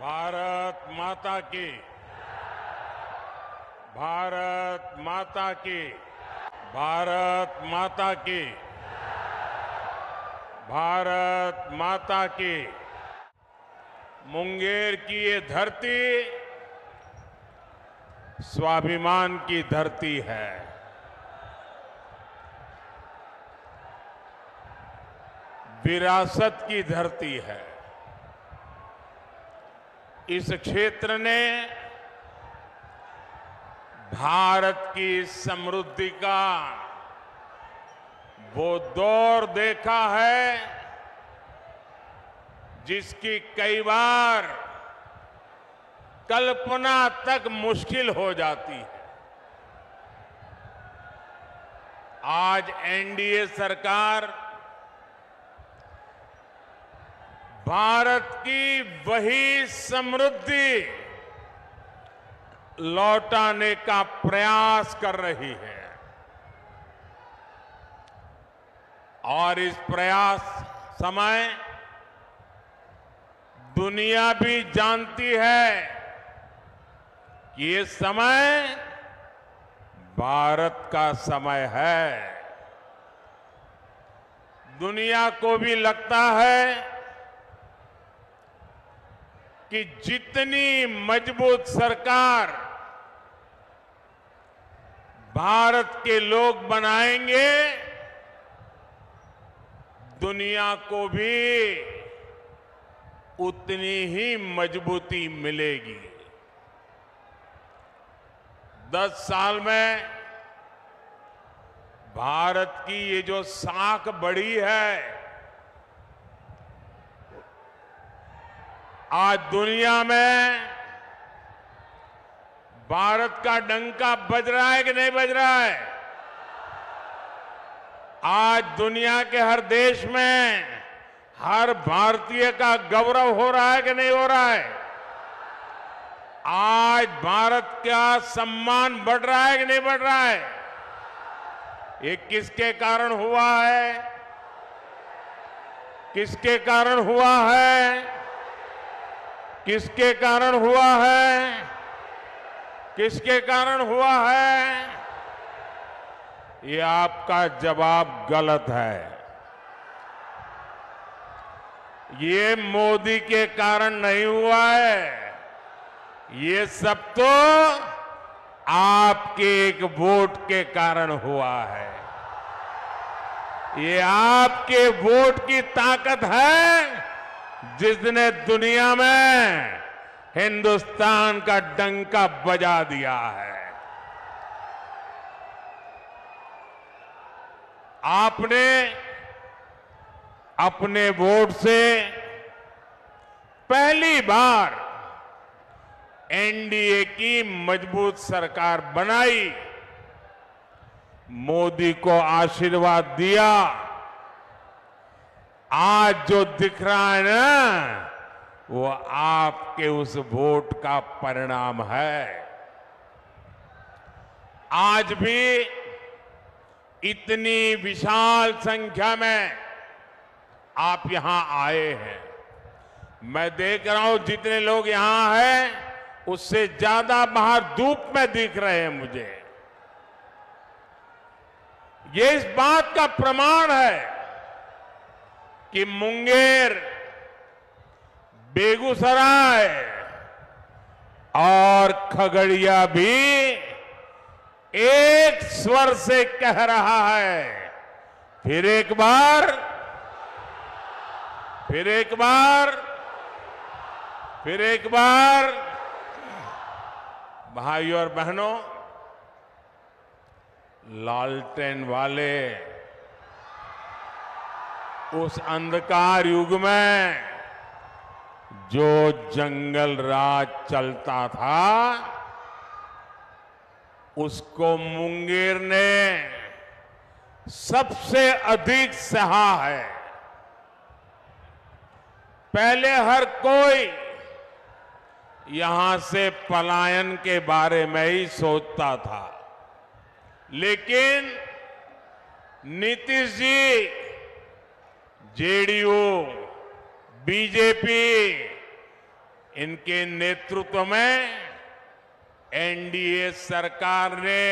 भारत माता की, भारत माता की, भारत माता की, भारत माता की। मुंगेर की ये धरती स्वाभिमान की धरती है। विरासत की धरती है। इस क्षेत्र ने भारत की समृद्धि का वो दौर देखा है जिसकी कई बार कल्पना तक मुश्किल हो जाती है। आज एनडीए सरकार भारत की वही समृद्धि लौटाने का प्रयास कर रही है और इस प्रयास समय दुनिया भी जानती है कि ये समय भारत का समय है। दुनिया को भी लगता है कि जितनी मजबूत सरकार भारत के लोग बनाएंगे, दुनिया को भी उतनी ही मजबूती मिलेगी। 10 साल में भारत की ये जो साख बढ़ी है, आज दुनिया में भारत का डंका बज रहा है कि नहीं बज रहा है? आज दुनिया के हर देश में हर भारतीय का गौरव हो रहा है कि नहीं हो रहा है? आज भारत का सम्मान बढ़ रहा है कि नहीं बढ़ रहा है? ये किसके कारण हुआ है? किसके कारण हुआ है? किसके कारण हुआ है? किसके कारण हुआ है? ये आपका जवाब गलत है। ये मोदी के कारण नहीं हुआ है। ये सब तो आपके एक वोट के कारण हुआ है। ये आपके वोट की ताकत है जिसने दुनिया में हिंदुस्तान का डंका बजा दिया है। आपने अपने वोट से पहली बार एनडीए की मजबूत सरकार बनाई, मोदी को आशीर्वाद दिया। आज जो दिख रहा है ना, वो आपके उस वोट का परिणाम है। आज भी इतनी विशाल संख्या में आप यहां आए हैं। मैं देख रहा हूं जितने लोग यहां हैं उससे ज्यादा बाहर धूप में दिख रहे हैं मुझे। ये इस बात का प्रमाण है कि मुंगेर, बेगूसराय और खगड़िया भी एक स्वर से कह रहा है, फिर एक बार, फिर एक बार, फिर एक बार। भाइयों और बहनों, लालटेन वाले उस अंधकार युग में जो जंगल राज चलता था, उसको मुंगेर ने सबसे अधिक सहा है। पहले हर कोई यहां से पलायन के बारे में ही सोचता था, लेकिन नीतीश जी, जेडीयू, बीजेपी इनके नेतृत्व में एनडीए सरकार ने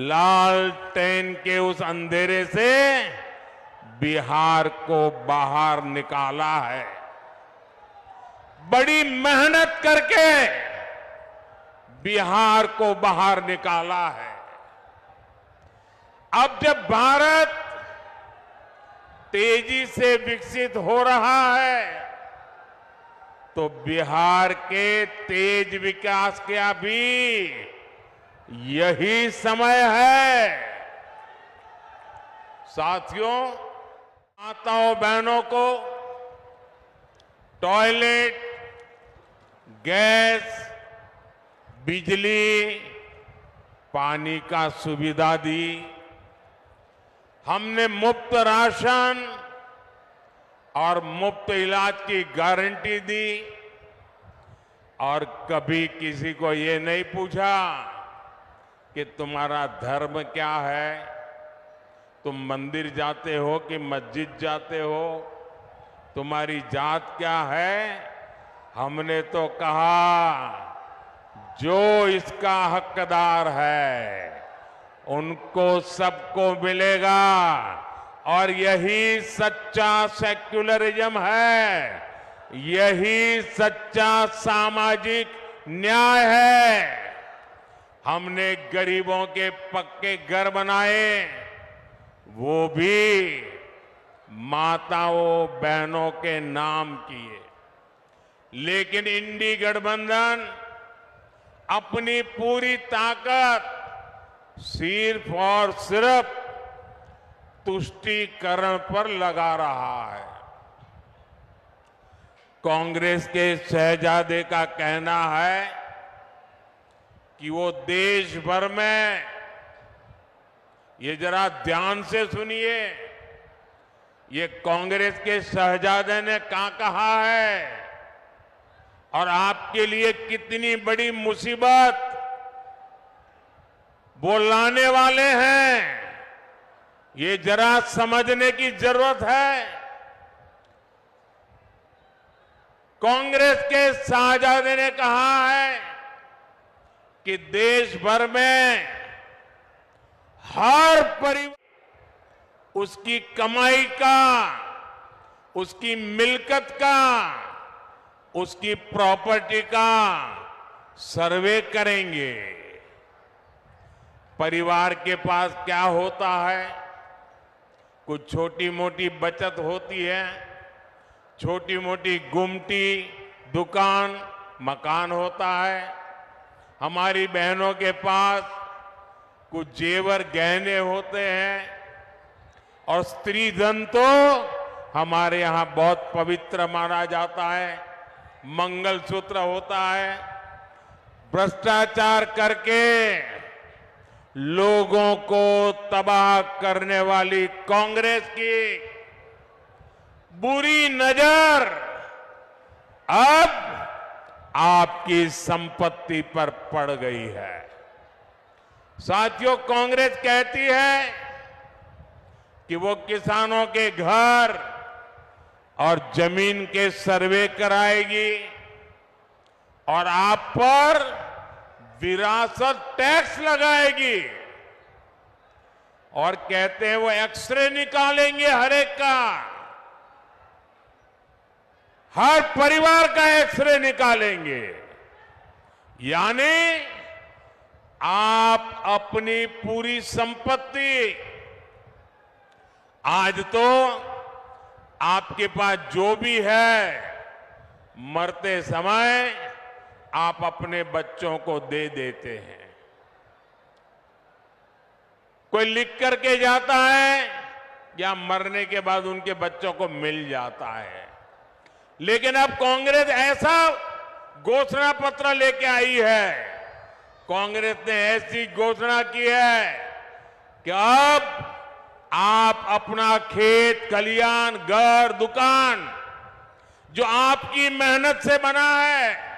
लालटेन के उस अंधेरे से बिहार को बाहर निकाला है। बड़ी मेहनत करके बिहार को बाहर निकाला है। अब जब भारत तेजी से विकसित हो रहा है तो बिहार के तेज विकास का भी यही समय है। साथियों, माताओं बहनों को टॉयलेट, गैस, बिजली, पानी का सुविधा दी। हमने मुफ्त राशन और मुफ्त इलाज की गारंटी दी और कभी किसी को ये नहीं पूछा कि तुम्हारा धर्म क्या है, तुम मंदिर जाते हो कि मस्जिद जाते हो, तुम्हारी जात क्या है। हमने तो कहा जो इसका हकदार है उनको सबको मिलेगा और यही सच्चा सेक्युलरिज्म है, यही सच्चा सामाजिक न्याय है। हमने गरीबों के पक्के घर बनाए, वो भी माताओं बहनों के नाम किए। लेकिन इंडी गठबंधन अपनी पूरी ताकत सिर्फ और सिर्फ तुष्टीकरण पर लगा रहा है। कांग्रेस के शहजादे का कहना है कि वो देश भर में, ये जरा ध्यान से सुनिए, ये कांग्रेस के शहजादे ने क्या कहा है और आपके लिए कितनी बड़ी मुसीबत वो लाने वाले हैं, ये जरा समझने की जरूरत है। कांग्रेस के शहजादे ने कहा है कि देश भर में हर परिवार उसकी कमाई का, उसकी मिल्कत का, उसकी प्रॉपर्टी का सर्वे करेंगे। परिवार के पास क्या होता है, कुछ छोटी मोटी बचत होती है, छोटी मोटी गुमटी, दुकान, मकान होता है। हमारी बहनों के पास कुछ जेवर गहने होते हैं और स्त्री धन तो हमारे यहां बहुत पवित्र माना जाता है, मंगलसूत्र होता है। भ्रष्टाचार करके लोगों को तबाह करने वाली कांग्रेस की बुरी नजर अब आपकी संपत्ति पर पड़ गई है। साथियों, कांग्रेस कहती है कि वो किसानों के घर और जमीन के सर्वे कराएगी और आप पर विरासत टैक्स लगाएगी और कहते हैं वो एक्सरे निकालेंगे हर एक का, हर परिवार का एक्सरे निकालेंगे। यानी आप अपनी पूरी संपत्ति, आज तो आपके पास जो भी है, मरते समय आप अपने बच्चों को दे देते हैं। कोई लिख करके जाता है या मरने के बाद उनके बच्चों को मिल जाता है। लेकिन अब कांग्रेस ऐसा घोषणा पत्र लेके आई है, कांग्रेस ने ऐसी घोषणा की है कि अब आप अपना खेत, खलियान, घर, दुकान जो आपकी मेहनत से बना है,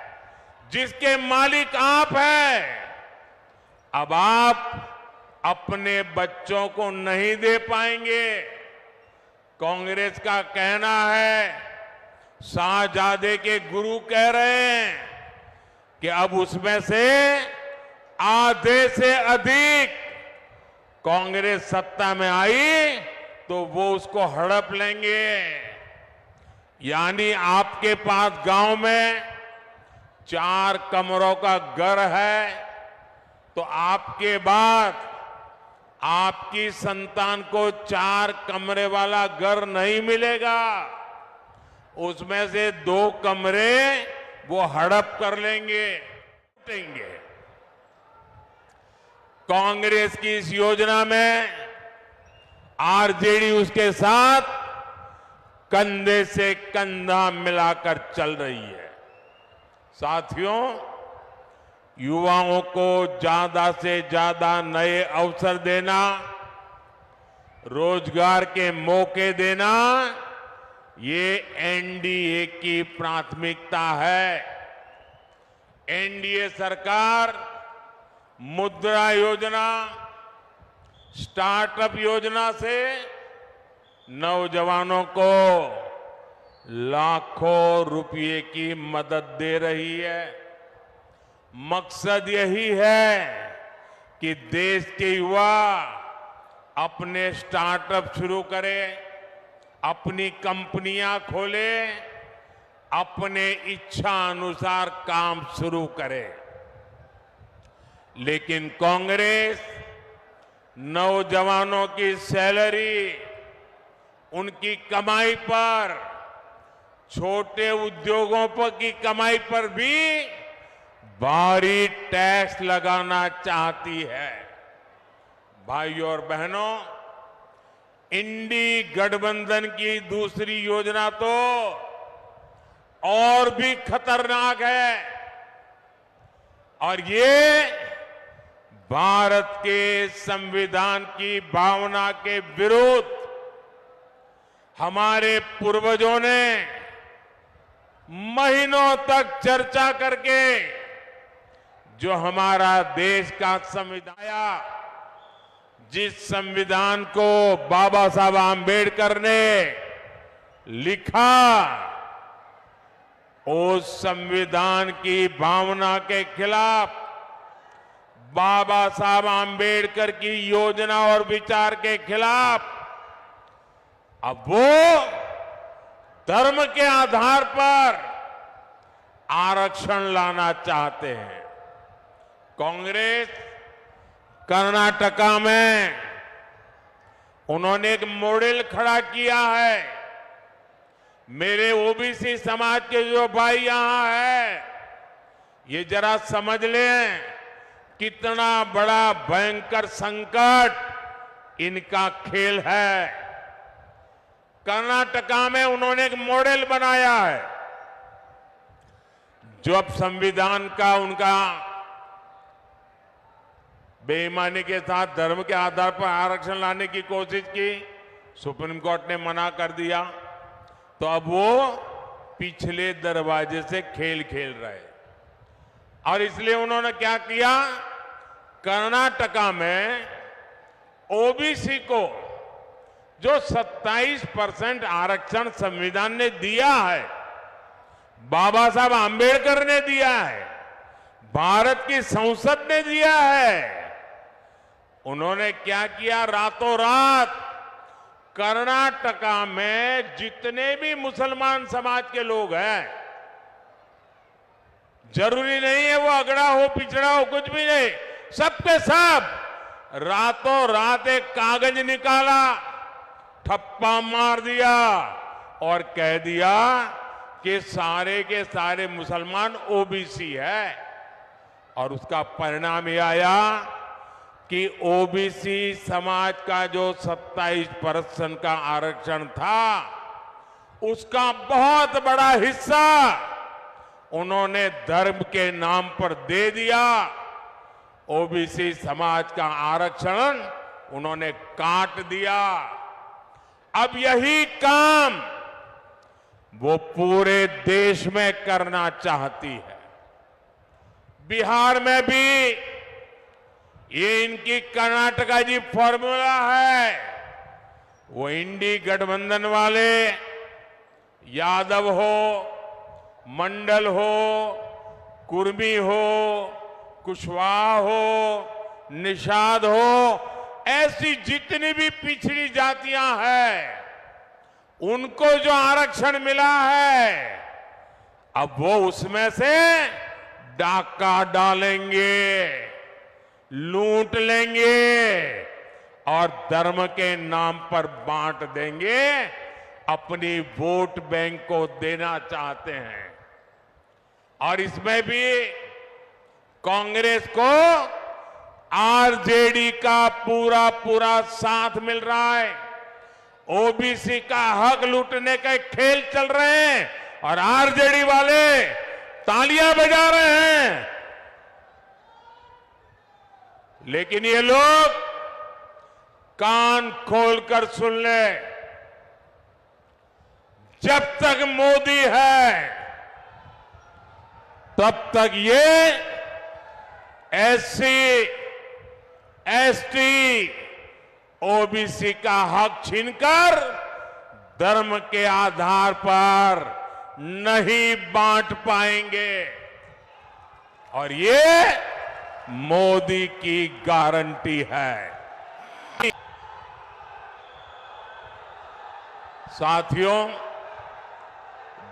जिसके मालिक आप हैं, अब आप अपने बच्चों को नहीं दे पाएंगे। कांग्रेस का कहना है शाहजादे के गुरु कह रहे हैं कि अब उसमें से आधे से अधिक कांग्रेस सत्ता में आई तो वो उसको हड़प लेंगे। यानी आपके पास गांव में 4 कमरों का घर है तो आपके बाद आपकी संतान को 4 कमरे वाला घर नहीं मिलेगा, उसमें से 2 कमरे वो हड़प कर लेंगे। कांग्रेस की इस योजना में आरजेडी उसके साथ कंधे से कंधा मिलाकर चल रही है। साथियों, युवाओं को ज्यादा से ज्यादा नए अवसर देना, रोजगार के मौके देना, ये एनडीए की प्राथमिकता है। एनडीए सरकार मुद्रा योजना, स्टार्टअप योजना से नौजवानों को लाखों रुपए की मदद दे रही है। मकसद यही है कि देश के युवा अपने स्टार्टअप शुरू करें, अपनी कंपनियां खोलें, अपने इच्छा अनुसार काम शुरू करें। लेकिन कांग्रेस नौजवानों की सैलरी, उनकी कमाई पर, छोटे उद्योगों पर की कमाई पर भी भारी टैक्स लगाना चाहती है। भाइयों और बहनों, इंडी गठबंधन की दूसरी योजना तो और भी खतरनाक है और ये भारत के संविधान की भावना के विरुद्ध हमारे पूर्वजों ने महीनों तक चर्चा करके जो हमारा देश का संविधान, जिस संविधान को बाबा साहब आंबेडकर ने लिखा, उस संविधान की भावना के खिलाफ, बाबा साहब आंबेडकर की योजना और विचार के खिलाफ अब वो धर्म के आधार पर आरक्षण लाना चाहते हैं। कांग्रेस कर्नाटका में उन्होंने एक मॉडल खड़ा किया है। मेरे ओबीसी समाज के जो भाई यहां है, ये जरा समझ लें कितना बड़ा भयंकर संकट इनका खेल है। कर्नाटका में उन्होंने एक मॉडल बनाया है। जो अब संविधान का उनका बेईमानी के साथ धर्म के आधार पर आरक्षण लाने की कोशिश की, सुप्रीम कोर्ट ने मना कर दिया, तो अब वो पिछले दरवाजे से खेल खेल रहे। और इसलिए उन्होंने क्या किया, कर्नाटका में ओबीसी को जो 27% आरक्षण संविधान ने दिया है, बाबा साहब आंबेडकर ने दिया है, भारत की संसद ने दिया है, उन्होंने क्या किया, रातों रात कर्नाटका में जितने भी मुसलमान समाज के लोग हैं, जरूरी नहीं है वो अगड़ा हो पिछड़ा हो, कुछ भी नहीं, सबके सब रातों रात एक कागज निकाला, ठप्पा मार दिया और कह दिया कि सारे के सारे मुसलमान ओबीसी है। और उसका परिणाम यह आया कि ओबीसी समाज का जो 27% का आरक्षण था, उसका बहुत बड़ा हिस्सा उन्होंने धर्म के नाम पर दे दिया। ओबीसी समाज का आरक्षण उन्होंने काट दिया। अब यही काम वो पूरे देश में करना चाहती है। बिहार में भी ये इनकी कर्नाटका जी फॉर्मूला है। वो इंडी गठबंधन वाले यादव हो, मंडल हो, कुर्मी हो, कुशवाहा हो, निषाद हो, ऐसी जितनी भी पिछड़ी जातियां हैं, उनको जो आरक्षण मिला है, अब वो उसमें से डाका डालेंगे, लूट लेंगे और धर्म के नाम पर बांट देंगे, अपनी वोट बैंक को देना चाहते हैं। और इसमें भी कांग्रेस को आरजेडी का पूरा पूरा साथ मिल रहा है। ओबीसी का हक लूटने के खेल चल रहे हैं और आरजेडी वाले तालियां बजा रहे हैं। लेकिन ये लोग कान खोलकर सुन ले, जब तक मोदी है तब तक ये एससी, एसटी, ओबीसी का हक छीनकर धर्म के आधार पर नहीं बांट पाएंगे। और ये मोदी की गारंटी है। साथियों,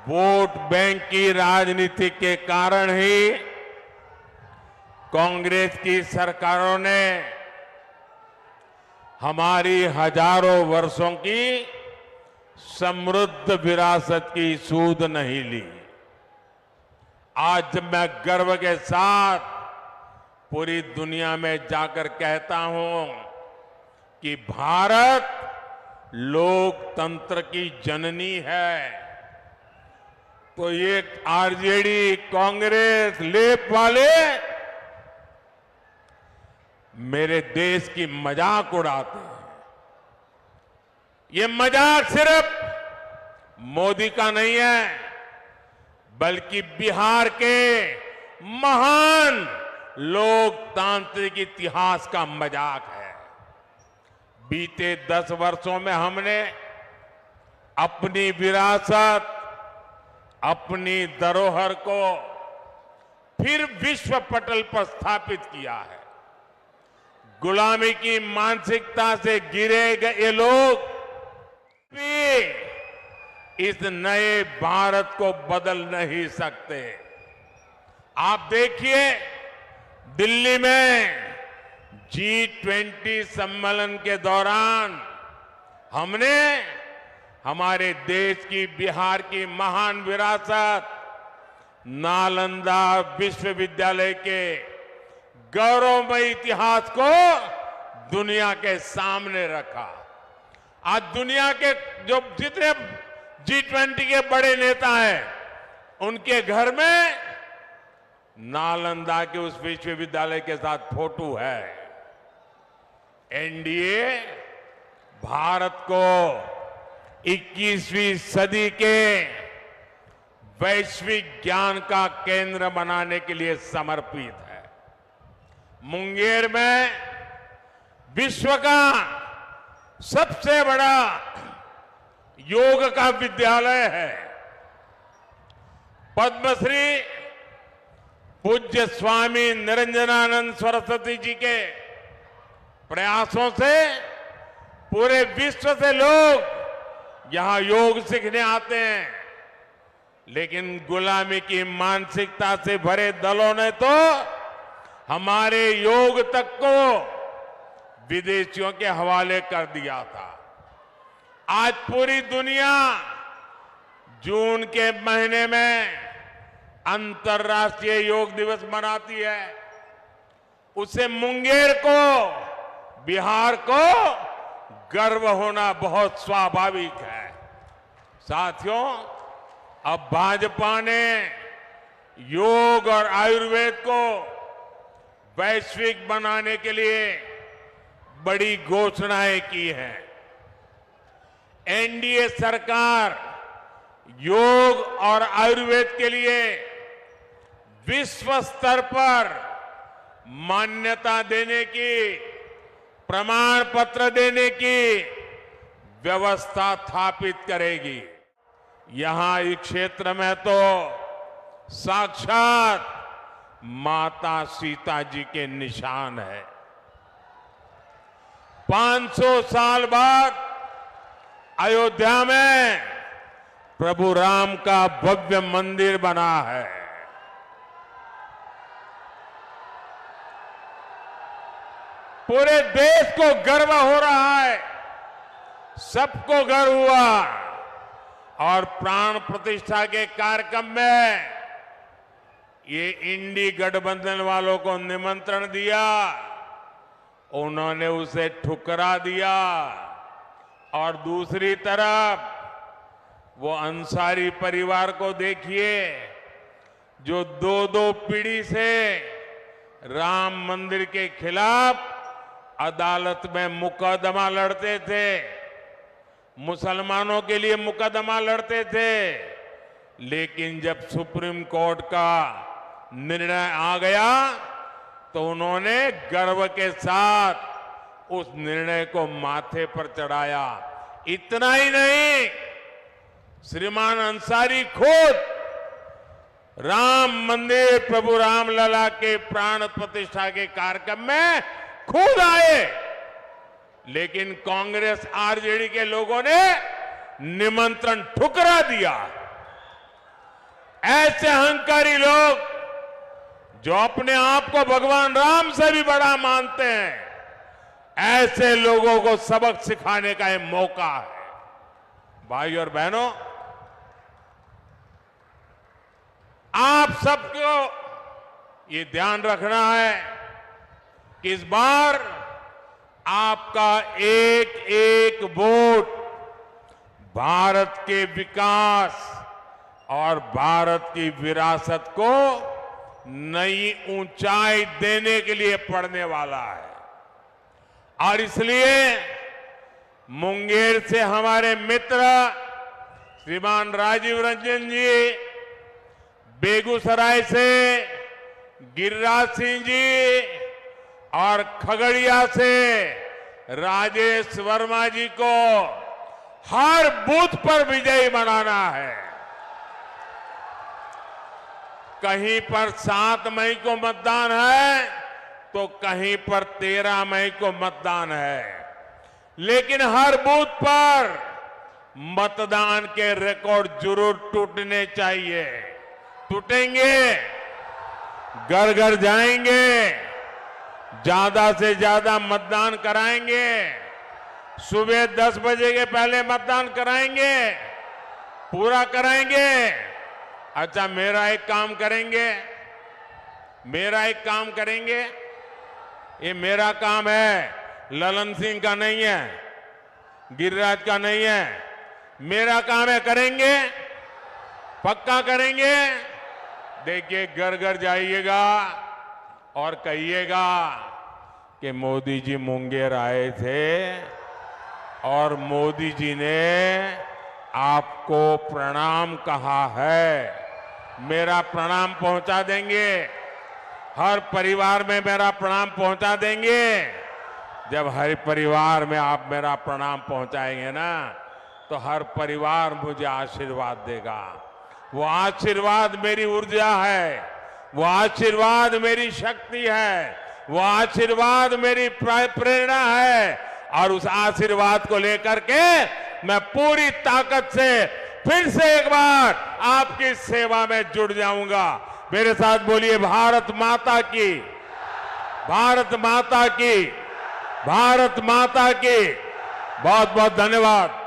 वोट बैंक की राजनीति के कारण ही कांग्रेस की सरकारों ने हमारी हजारों वर्षों की समृद्ध विरासत की सूध नहीं ली। आज जब मैं गर्व के साथ पूरी दुनिया में जाकर कहता हूं कि भारत लोकतंत्र की जननी है, तो ये आरजेडी, कांग्रेस, लेप वाले मेरे देश की मजाक उड़ाते हैं। ये मजाक सिर्फ मोदी का नहीं है, बल्कि बिहार के महान लोकतांत्रिक इतिहास का मजाक है। बीते 10 वर्षों में हमने अपनी विरासत, अपनी धरोहर को फिर विश्व पटल पर स्थापित किया है। गुलामी की मानसिकता से गिरे गए लोग भी इस नए भारत को बदल नहीं सकते। आप देखिए, दिल्ली में G20 सम्मेलन के दौरान हमने हमारे देश की, बिहार की महान विरासत, नालंदा विश्वविद्यालय के गौरवमय इतिहास को दुनिया के सामने रखा। आज दुनिया के जो जितने G20 के बड़े नेता हैं, उनके घर में नालंदा के उस विश्वविद्यालय के साथ फोटो है। एनडीए भारत को 21वीं सदी के वैश्विक ज्ञान का केंद्र बनाने के लिए समर्पित है। मुंगेर में विश्व का सबसे बड़ा योग का विद्यालय है। पद्मश्री पूज्य स्वामी निरंजनानंद सरस्वती जी के प्रयासों से पूरे विश्व से लोग यहां योग सीखने आते हैं। लेकिन गुलामी की मानसिकता से भरे दलों ने तो हमारे योग तक को विदेशियों के हवाले कर दिया था। आज पूरी दुनिया जून के महीने में अंतर्राष्ट्रीय योग दिवस मनाती है। उसे मुंगेर को, बिहार को गर्व होना बहुत स्वाभाविक है। साथियों, अब भाजपा ने योग और आयुर्वेद को वैश्विक बनाने के लिए बड़ी घोषणाएं की हैं। एनडीए सरकार योग और आयुर्वेद के लिए विश्व स्तर पर मान्यता देने की, प्रमाण पत्र देने की व्यवस्था स्थापित करेगी। यहां इस क्षेत्र में तो साक्षात माता सीता जी के निशान है। 500 साल बाद अयोध्या में प्रभु राम का भव्य मंदिर बना है। पूरे देश को गर्व हो रहा है, सबको गर्व हुआ और प्राण प्रतिष्ठा के कार्यक्रम में ये इंडी गठबंधन वालों को निमंत्रण दिया, उन्होंने उसे ठुकरा दिया और दूसरी तरफ वो अंसारी परिवार को देखिए जो दो पीढ़ी से राम मंदिर के खिलाफ अदालत में मुकदमा लड़ते थे, मुसलमानों के लिए मुकदमा लड़ते थे, लेकिन जब सुप्रीम कोर्ट का निर्णय आ गया तो उन्होंने गर्व के साथ उस निर्णय को माथे पर चढ़ाया। इतना ही नहीं, श्रीमान अंसारी खुद राम मंदिर प्रभु रामलला के प्राण प्रतिष्ठा के कार्यक्रम में खुद आए, लेकिन कांग्रेस आरजेडी के लोगों ने निमंत्रण ठुकरा दिया। ऐसे अहंकारी लोग जो अपने आप को भगवान राम से भी बड़ा मानते हैं, ऐसे लोगों को सबक सिखाने का यह मौका है। भाई और बहनों, आप सबको ये ध्यान रखना है कि इस बार आपका एक एक वोट भारत के विकास और भारत की विरासत को नई ऊंचाई देने के लिए पड़ने वाला है। और इसलिए मुंगेर से हमारे मित्र श्रीमान राजीव रंजन जी, बेगूसराय से गिरिराज सिंह जी और खगड़िया से राजेश वर्मा जी को हर बूथ पर विजयी बनाना है। कहीं पर 7 मई को मतदान है तो कहीं पर 13 मई को मतदान है, लेकिन हर बूथ पर मतदान के रिकॉर्ड जरूर टूटने चाहिए। टूटेंगे, घर घर जाएंगे, ज्यादा से ज्यादा मतदान कराएंगे, सुबह 10 बजे के पहले मतदान कराएंगे, पूरा कराएंगे। अच्छा, मेरा एक काम करेंगे, ये मेरा काम है, ललन सिंह का नहीं है, गिरिराज का नहीं है, मेरा काम है। करेंगे, पक्का करेंगे। देखिए, घर घर जाइएगा और कहिएगा कि मोदी जी मुंगेर आए थे और मोदी जी ने आपको प्रणाम कहा है। मेरा प्रणाम पहुंचा देंगे, हर परिवार में मेरा प्रणाम पहुंचा देंगे। जब हर परिवार में आप मेरा प्रणाम पहुंचाएंगे ना, तो हर परिवार मुझे आशीर्वाद देगा। वो आशीर्वाद मेरी ऊर्जा है, वो आशीर्वाद मेरी शक्ति है, वो आशीर्वाद मेरी प्रेरणा है। और उस आशीर्वाद को लेकर के मैं पूरी ताकत से फिर से एक बार आपकी सेवा में जुड़ जाऊंगा। मेरे साथ बोलिए, भारत माता की, भारत माता की, भारत माता की। बहुत बहुत धन्यवाद।